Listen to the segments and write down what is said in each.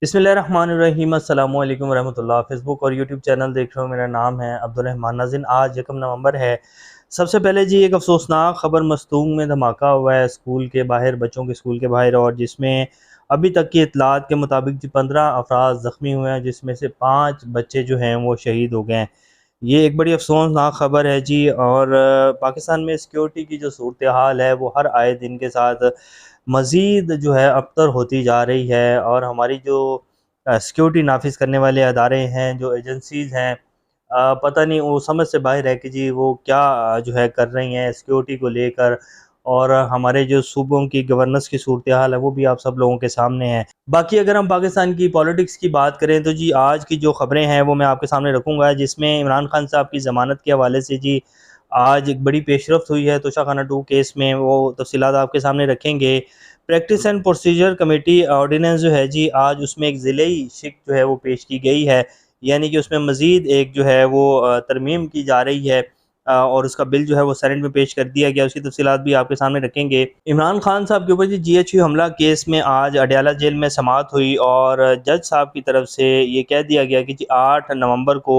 बिस्मिल्लाहिर्रहमानिर्रहीम अस्सलाम वालेकुम रहमतुल्लाह। फेसबुक और यूट्यूब चैनल देख रहे हो, मेरा नाम है अब्दुर्रहमान नाज़िन। आज 1 नवंबर है। सबसे पहले जी एक अफसोसनाक ख़बर, मस्तूंग में धमाका हुआ है स्कूल के बाहर, बच्चों के स्कूल के बाहर, और जिसमें अभी तक की इतलात के मुताबिक जी 15 अफराद ज़ख्मी हुए हैं, जिसमें से 5 बच्चे जो हैं वो शहीद हो गए हैं। ये एक बड़ी अफसोसनाक ख़बर है जी। और पाकिस्तान में सिक्योरिटी की जो सूरत हाल है वो हर आए दिन के साथ मज़ीद जो है अबतर होती जा रही है। और हमारी जो सिक्योरिटी नाफिज करने वाले अदारे हैं, जो एजेंसीज़ हैं, पता नहीं वो समझ से बाहर है कि जी वो क्या जो है कर रही हैं सिक्योरिटी को लेकर। और हमारे जो सूबों की गवर्नेंस की सूरत हाल है वो भी आप सब लोगों के सामने है। बाकी अगर हम पाकिस्तान की पॉलिटिक्स की बात करें तो जी आज की जो खबरें हैं वो मैं आपके सामने रखूँगा, जिसमें इमरान खान साहब की ज़मानत के हवाले से जी आज एक बड़ी पेशरफ्त हुई है तोशाखाना 2 केस में, वो तफसीलात आपके सामने रखेंगे। Practice and procedure committee ordinance जो है जी, आज उसमें एक ज़िले शिक जो है वो पेश की गई है, यानी कि उसमें मज़ीद एक जो है वो तरमीम की जा रही है। और उसका बिल जो है वो सेनेट में पेश कर दिया गया, उसकी तफसीलात भी आपके सामने रखेंगे। इमरान खान साहब के ऊपर जी GHQ हमला केस में आज अडयाला जेल में समाअत हुई, और जज साहब की तरफ से ये कह दिया गया कि जी 8 नवंबर को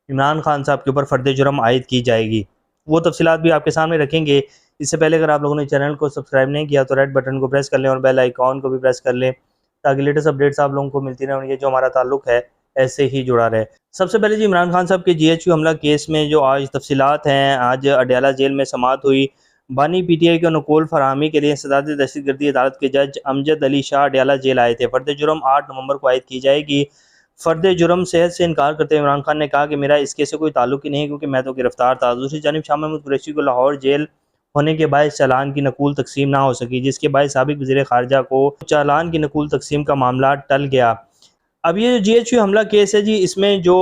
इमरान खान साहब के ऊपर फ़र्द जुर्म आयद की जाएगी। वो तफसीलात भी आपके सामने रखेंगे। इससे पहले अगर आप लोगों ने चैनल को सब्सक्राइब नहीं किया तो रेड बटन को प्रेस कर लें और बेल आइकॉन को भी प्रेस कर लें, ताकि लेटेस्ट अपडेट्स आप लोगों को मिलती रहें और ये जो हमारा ताल्लुक है ऐसे ही जुड़ा रहे। सबसे पहले जी इमरान खान साहब के GHQ हमला केस में जो आज तफसीलात हैं, आज अडयाला जेल में समाअत हुई। बानी PTI के नुकूल फरहमी के लिए सदारती दहशतगर्दी अदालत के जज अमजद अली शाह अडयाला जेल आए थे। फ़र्द जुर्म 8 नवंबर को आयद की जाएगी। फ़र्द जुर्म सेहत से इनकार करते हुए इमरान खान ने कहा कि मेरा इस केस से कोई ताल्लुक ही नहीं, क्योंकि मैं तो गिरफ्तार था। दूसरी जानिब शाह महमूद कुरैशी को लाहौर जेल होने के बायस चालान की नकूल तकसीम ना हो सकी, जिसके बायस साबिक वज़ीर ख़ारजा को चालान की नकूल तकसीम का मामला टल गया। अब ये जो GHQ हमला केस है जी, इसमें जो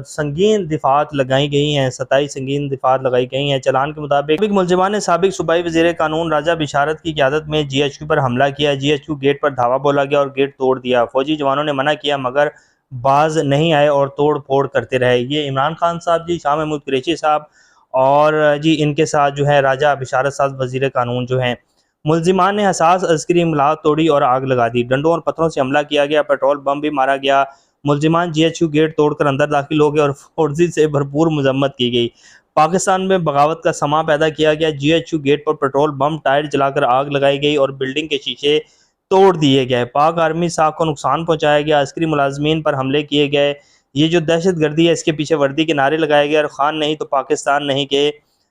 संगीन दिफ़ात लगाई गई हैं, 27 संगीन दिफ़ात लगाई गई हैं। चालान के मुताबिक मुलज़िमान ने साबिक सूबाई वज़ीर कानून राजा बिशारत की क़यादत में GHQ पर हमला किया। GHQ गेट पर धावा बोला गया और गेट तोड़ दिया। फ़ौजी जवानों ने मना किया मगर बाज नहीं आए और तोड़ फोड़ करते रहे। ये इमरान खान साहब जी, शाह महमूद कुरैशी साहब और जी इनके साथ जो है राजा बिशारत साहब वज़ीर कानून जो हैं, मुलजिमान ने हसास अस्करी इमलात तोड़ी और आग लगा दी। डंडों और पत्थरों से हमला किया गया, पेट्रोल बम भी मारा गया। मुलजिमान GHQ गेट तोड़कर अंदर दाखिल हो गए और फौजी से भरपूर मजम्मत की गई। पाकिस्तान में बगावत का समा पैदा किया गया। GHQ गेट पर पेट्रोल बम, टायर जलाकर आग लगाई गई और बिल्डिंग के शीशे तोड़ दिए गए। पाक आर्मी साख को नुकसान पहुँचाया गया। अस्करी मुलाजमीन पर हमले किए गए। ये जो दहशत गर्दी है इसके पीछे वर्दी के नारे लगाए गए और खान नहीं तो पाकिस्तान नहीं के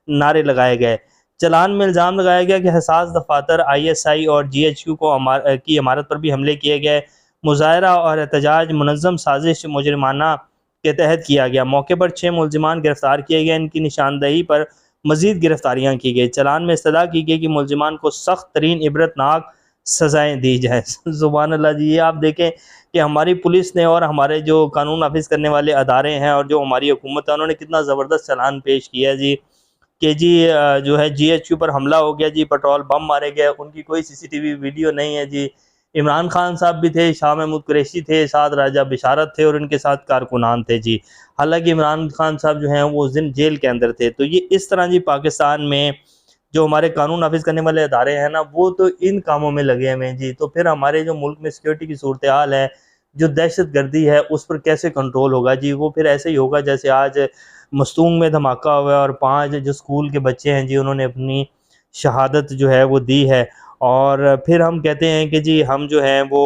नारे लगाए गए। चलान में इल्ज़ाम लगाया गया कि हसास दफातर ISI और GHQ की इमारत पर भी हमले किए गए। मुजाहरा और एहतजाज मुनज़्ज़म साजिश मुजरिमाना के तहत किया गया। मौके पर 6 मुलजिमान गिरफ्तार किए गए। इनकी निशानदही पर मज़ीद गिरफ्तारियाँ की गई। चलान में इस्तदा की गई कि मुलजिमान को सख्त तरीन इबरतनाक सज़ाएँ दी जाएँ। सुभान अल्लाह जी, ये आप देखें कि हमारी पुलिस ने और हमारे जो कानून नाफिज करने वाले अदारे हैं और जो हमारी हुकूमत है, उन्होंने कितना ज़बरदस्त चलान पेश किया जी कि जी जो है GHQ पर हमला हो गया जी, पेट्रोल बम मारे गए, उनकी कोई CCTV वीडियो नहीं है जी। इमरान खान साहब भी थे, शाह महमूद कुरैशी थे, साथ राजा बिशारत थे और उनके साथ कारकुनान थे जी। हालांकि इमरान खान साहब जो हैं वो उस दिन जेल के अंदर थे। तो ये इस तरह जी पाकिस्तान में जो हमारे कानून नाफिज करने वाले अदारे हैं ना, वो तो इन कामों में लगे हुए हैं जी। तो फिर हमारे जो मुल्क में सिक्योरिटी की सूरत हाल है, जो दहशत गर्दी है, उस पर कैसे कंट्रोल होगा जी? वो फिर ऐसे ही होगा जैसे आज मस्तूंग में धमाका हुआ है और 5 जो स्कूल के बच्चे हैं जी, उन्होंने अपनी शहादत जो है वो दी है। और फिर हम कहते हैं कि जी हम जो हैं वो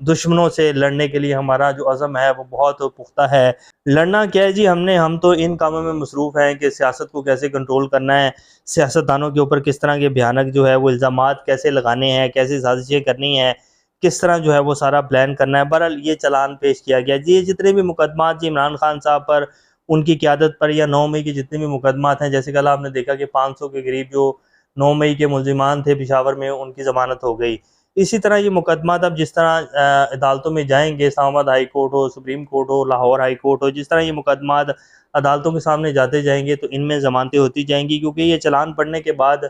दुश्मनों से लड़ने के लिए हमारा जो अज़म है वो बहुत पुख्ता है। लड़ना क्या है जी, हम तो इन कामों में मसरूफ़ हैं कि सियासत को कैसे कंट्रोल करना है, सियासतदानों के ऊपर किस तरह के भयानक जो है वो इल्ज़ामात कैसे लगाने हैं, कैसे साजिशें करनी हैं, किस तरह जो है वो सारा प्लान करना है। बहरहाल ये चालान पेश किया गया जी। ये जितने भी मुकदमात जी इमरान खान साहब पर, उनकी क़यादत पर, या 9 मई के जितने भी मुकदमात हैं, जैसे कल आपने देखा कि 500 के करीब जो 9 मई के मुलजिमान थे पेशावर में, उनकी ज़मानत हो गई। इसी तरह ये मुकदमात अब जिस तरह अदालतों में जाएंगे, इस्लामाबाद हाई कोर्ट हो, सुप्रीम कोर्ट हो, लाहौर हाई कोर्ट हो, जिस तरह ये मुकदमात अदालतों के सामने जाते जाएंगे तो इनमें ज़मानतें होती जाएंगी। क्योंकि ये चालान पढ़ने के बाद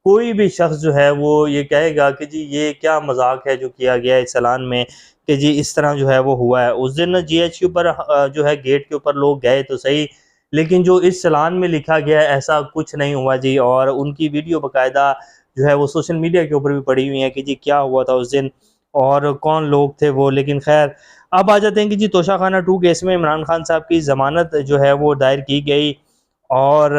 कोई भी शख्स जो है वो ये कहेगा कि जी ये क्या मजाक है जो किया गया है इस चालान में, कि जी इस तरह जो है वो हुआ है। उस दिन GHQ पर जो है गेट के ऊपर लोग गए तो सही, लेकिन जो इस चालान में लिखा गया है ऐसा कुछ नहीं हुआ जी। और उनकी वीडियो बाकायदा जो है वो सोशल मीडिया के ऊपर भी पड़ी हुई है कि जी क्या हुआ था उस दिन। और कौन लोग थे वो। लेकिन खैर अब आ जाते हैं कि जी तोशाखाना 2 केस में इमरान खान साहब की ज़मानत जो है वो दायर की गई, और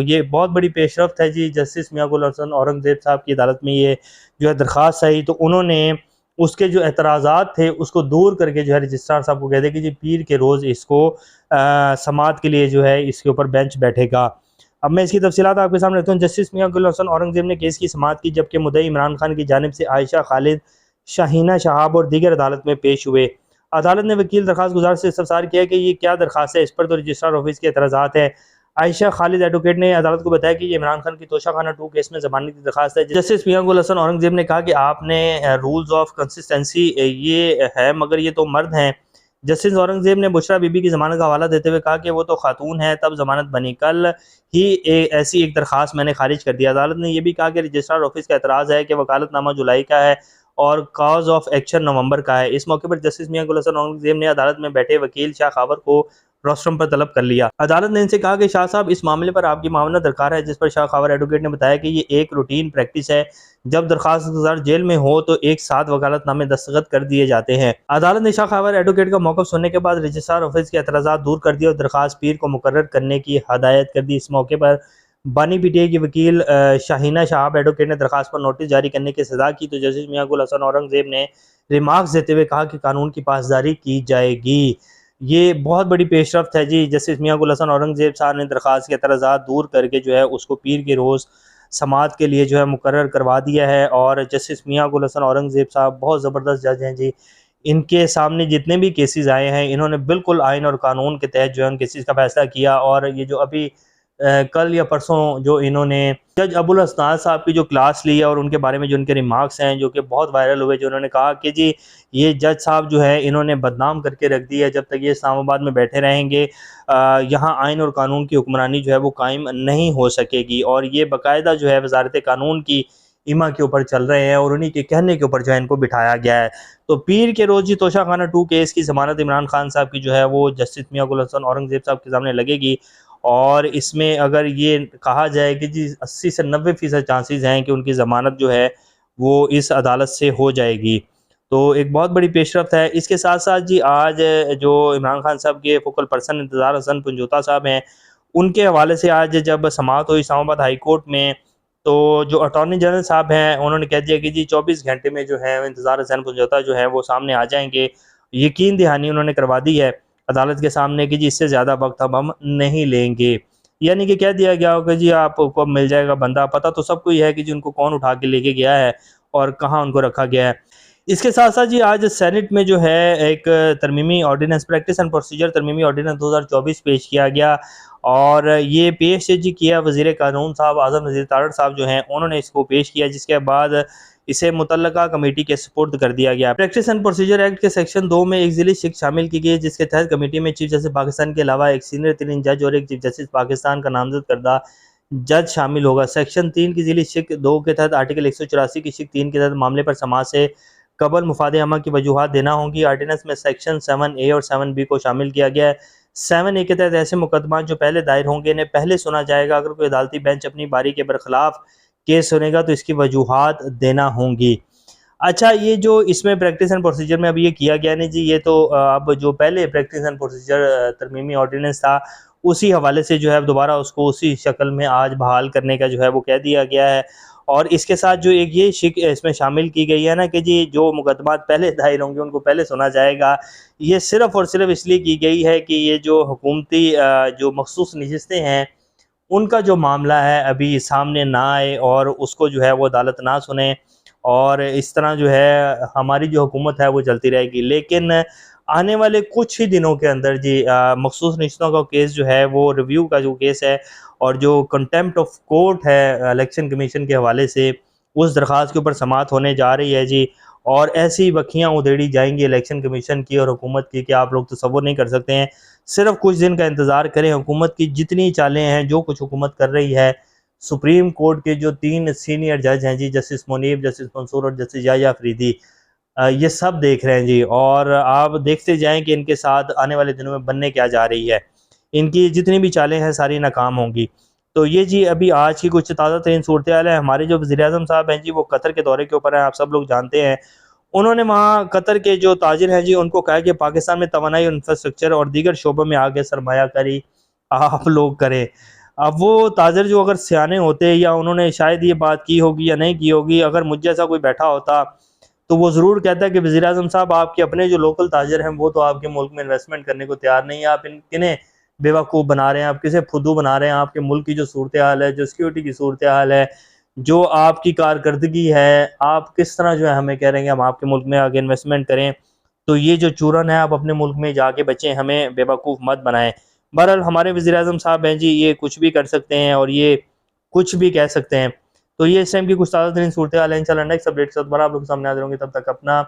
ये बहुत बड़ी पेशरफ्त है जी। जस्टिस मियां गुल हसन औरंगज़ेब साहब की अदालत में ये जो है दरख्वास्त आई, तो उन्होंने उसके जो एतराज़ात थे उसको दूर करके जो है रजिस्ट्रार साहब को कह दिया कि जी पीर के रोज़ इसको समाअत के लिए जो है इसके ऊपर बेंच बैठेगा। अब मैं इसकी तफसीलात आपके सामने रखता हूँ। जस्टिस मियां गुल हसन औरंगज़ेब ने केस की समाअत की, जबकि मुद्दई इमरान खान की जानिब से आयशा खालिद, शाहीना शहाब और दीगर अदालत में पेश हुए। अदालत ने वकील दरख्वास्त गुजार से इस्तफसार किया कि ये क्या दरख्वास्त है, इस पर तो रजिस्ट्रार ऑफिस के एतराज़ात हैं। आयशा खालिद एडवोकेट ने अदालत को बताया कि ये इमरान खान की तोशाखाना 2 केस में ज़मानत की दरख्वास्त है। जस्टिस मियां गुल हसन औरंगज़ेब ने कहा कि आपने रूल्स ऑफ कंसिस्टेंसी ये है, मगर ये तो मर्द हैं। जस्टिस औरंगज़ेब ने बुशरा बीबी की ज़मानत का हवाला देते हुए कहा कि वो तो खातून है, तब ज़मानत बनी, कल ही ऐसी एक दरख्वास्त मैंने खारिज कर दी। अदालत ने यह भी कहा कि रजिस्ट्रार ऑफिस का एतराज़ है कि वकालतनामा जुलाई का है और कॉज ऑफ एक्शन नवंबर का है। इस मौके पर जस्टिस मियां गुल हसन औरंगज़ेब ने अदालत में बैठे वकील शाह खावर को रोस्ट्रम पर तलब कर लिया। अदालत ने इनसे कहा कि शाह साहब इस मामले पर आपकी मामला दरकार है, जिस पर शाह खावर एडवोकेट ने बताया कि ये एक रूटीन प्रैक्टिस है, जब दरखास्त गुजार जेल में हो तो एक साथ वकालतनामे दस्तखत कर दिए जाते हैं। अदालत ने शाह खावर एडवोकेट का मौक़िफ़ सुनने के बाद रजिस्ट्रार ऑफिस के एतराज़ात दूर कर दिए और दरखास्त पीर को मुकर्रर करने की हदायत कर दी। इस मौके पर बानी पीटीआई की वकील शाहीना शहाब एडवोकेट ने दरखास्त पर नोटिस जारी करने की सजा की, तो जस्टिस मियां गुल हसन औरंगज़ेब ने रिमार्क्स देते हुए कहा कि कानून की पासदारी की जाएगी। ये बहुत बड़ी पेशरफ्त है जी। जस्टिस मियां गुल हसन औरंगज़ेब साहब ने दरखास्त के एतराज़ात दूर करके जो है उसको पीर के रोज़ समाअत के लिए जो है मुकर्रर करवा दिया है। और जस्टिस मियां गुल हसन औरंगज़ेब साहब बहुत ज़बरदस्त जज हैं जी। इनके सामने जितने भी केसेस आए हैं, इन्होंने बिल्कुल आइन और कानून के तहत जो है उन केसेस का फैसला किया। और ये जो अभी कल या परसों जो इन्होंने जज अबुल हसनान साहब की जो क्लास ली है और उनके बारे में जो उनके रिमार्क्स हैं जो कि बहुत वायरल हुए, जो उन्होंने कहा कि जी ये जज साहब जो है इन्होंने बदनाम करके रख दी है, जब तक ये इस्लामाबाद में बैठे रहेंगे यहाँ आइन और कानून की हुक्मरानी जो है वो कायम नहीं हो सकेगी। और ये बाकायदा जो है वजारत कानून की इमा के ऊपर चल रहे हैं और उन्हीं के कहने के ऊपर जो है इनको बिठाया गया है। तो पीर के रोज़ जी तोशाखाना 2 केस की ज़मानत इमरान खान साहब की जो है वो जस्टिस मियां गुल हसन औरंगज़ेब साहब के सामने लगेगी। और इसमें अगर ये कहा जाए कि जी 80 से 90% चांसेस हैं कि उनकी ज़मानत जो है वो इस अदालत से हो जाएगी। तो एक बहुत बड़ी पेशरफ्त है। इसके साथ साथ जी आज जो इमरान खान साहब के फोकल पर्सन इंतज़ार हसन पंजोता साहब हैं, उनके हवाले से आज जब समाअत हुई इस्लामाबाद हाई कोर्ट में, तो जो अटॉर्नी जनरल साहब हैं उन्होंने कह दिया कि जी 24 घंटे में जो है इंतज़ार हसन पंजोता जो है वो सामने आ जाएंगे। यकीन दहानी उन्होंने करवा दी है अदालत के सामने कि जी इससे ज़्यादा वक्त अब हम नहीं लेंगे। यानी कि कह दिया गया हो कि जी आपको मिल जाएगा बंदा, पता तो सबको ही है कि जी उनको कौन उठा के लेके गया है और कहाँ उनको रखा गया है। इसके साथ साथ जी आज सेनेट में जो है एक तरमीमी ऑर्डिनेंस प्रैक्टिस एंड प्रोसीजर तरमीमी ऑर्डिनेंस 2024 पेश किया गया, और ये पेश जी किया वज़ीर कानून साहब आज़म नज़ीर तारड़ साहब जो हैं उन्होंने इसको पेश किया, जिसके बाद इसे मुतल्लका कमेटी के सुपुर्द कर दिया गया। प्रैक्टिस एंड प्रोसीजर एक्ट के सेक्शन 2 में एक ज़िली शिक शामिल की गई, जिसके तहत कमेटी में चीफ जस्टिस पाकिस्तान के अलावा एक सीनियर तरीन जज और एक चीफ जस्टिस पाकिस्तान का नामजद करदा जज शामिल होगा। सेक्शन 3 की ज़िली शिक 2 के तहत आर्टिकल 184 की शिक 3 के तहत मामले पर समाज से कबल मुफादे अमा की वजूहात देना होंगी। आर्डिनेंस में सेक्शन 7A और 7B को शामिल किया गया है। 7A के तहत ऐसे मुकदमा जो पहले दायर होंगे इन्हें पहले सुना जाएगा। अगर कोई अदालती बेंच अपनी बारी के बरखिलाफ केस सुनेगा तो इसकी वजूहात देना होंगी। अच्छा, ये जो इसमें प्रैक्टिस एंड प्रोसीजर में अब ये किया गया नहीं जी, ये तो अब जो पहले प्रैक्टिस एंड प्रोसीजर तरमीमी ऑर्डिनेंस था उसी हवाले से जो है दोबारा उसको उसी शक्ल में आज बहाल करने का जो है वो कह दिया गया है। और इसके साथ जो एक ये शिक इसमें शामिल की गई है ना कि जी जो मुकदमात पहले दायर होंगे उनको पहले सुना जाएगा, ये सिर्फ़ और सिर्फ इसलिए की गई है कि ये जो हुकूमती जो मखसूस नशिस्तें हैं उनका जो मामला है अभी सामने ना आए और उसको जो है वो अदालत ना सुने, और इस तरह जो है हमारी जो हुकूमत है वो चलती रहेगी। लेकिन आने वाले कुछ ही दिनों के अंदर जी मखसूस नशिस्तों का केस जो है वो रिव्यू का जो केस है और जो कंटेम्प्ट ऑफ कोर्ट है इलेक्शन कमीशन के हवाले से, उस दरख्वास्त के ऊपर समाअत होने जा रही है जी। और ऐसी बखियाँ उधेड़ी जाएंगी इलेक्शन कमीशन की और हुकूमत की कि आप लोग तसव्वुर नहीं कर सकते हैं। सिर्फ कुछ दिन का इंतज़ार करें, हुकूमत की जितनी चालें हैं जो कुछ हुकूमत कर रही है, सुप्रीम कोर्ट के जो 3 सीनियर जज हैं जी, जस्टिस मुनीब, जस्टिस मंसूर और जस्टिस याह्या अफरीदी, ये सब देख रहे हैं जी। और आप देखते जाएं कि इनके साथ आने वाले दिनों में बनने क्या जा रही है। इनकी जितनी भी चालें हैं सारी नाकाम होंगी। तो ये जी अभी आज की कुछ ताज़ा तरीन सूरत हाल है। हमारे जो वज़ीर आज़म साहब हैं जी वो कतर के दौरे के ऊपर हैं, आप सब लोग जानते हैं। उन्होंने वहाँ कतर के जो ताजिर हैं जी उनको कहा कि पाकिस्तान में तवानाई और इंफ्रास्ट्रक्चर और दीगर शोबों में आगे सरमायाकारी आप लोग करें। अब वो ताजिर जो अगर सियाने होते या उन्होंने शायद ये बात की होगी या नहीं की होगी, अगर मुझ जैसा कोई बैठा होता तो वो ज़रूर कहता है कि वज़ीर-ए-आज़म साहब, आपके अपने जो लोकल ताजिर हैं वो तो आपके मुल्क में इन्वेस्टमेंट करने को तैयार नहीं है, आप किन्हें बेवकूफ़ बना रहे हैं, आप किसे फुद्दू बना रहे हैं, आपके मुल्क की जो सूरत हाल है, जो सिक्योरिटी की सूरत हाल है, जो आपकी कारकर्दगी है, आप किस तरह जो है हमें कह रहे हैं हम आपके मुल्क में आगे इन्वेस्टमेंट करें। तो ये जो चूरन है आप अपने मुल्क में जाके बचें, हमें बेवकूफ़ मत बनाएँ। बहरहाल हमारे वज़ीर-ए-आज़म साहब हैं जी, ये कुछ भी कर सकते हैं और ये कुछ भी कह सकते हैं। तो ये इस टाइम की कुछ ताज़ा तरीन सूरत हाल है। इंशाल्लाह नेक्स्ट अपडेट के साथ दोबारा आप लोगों के सामने हाज़िर होंगे। तब तक अपना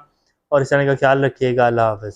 और इस चैनल का ख्याल रखिएगा। अल्लाह हाफ़िज़।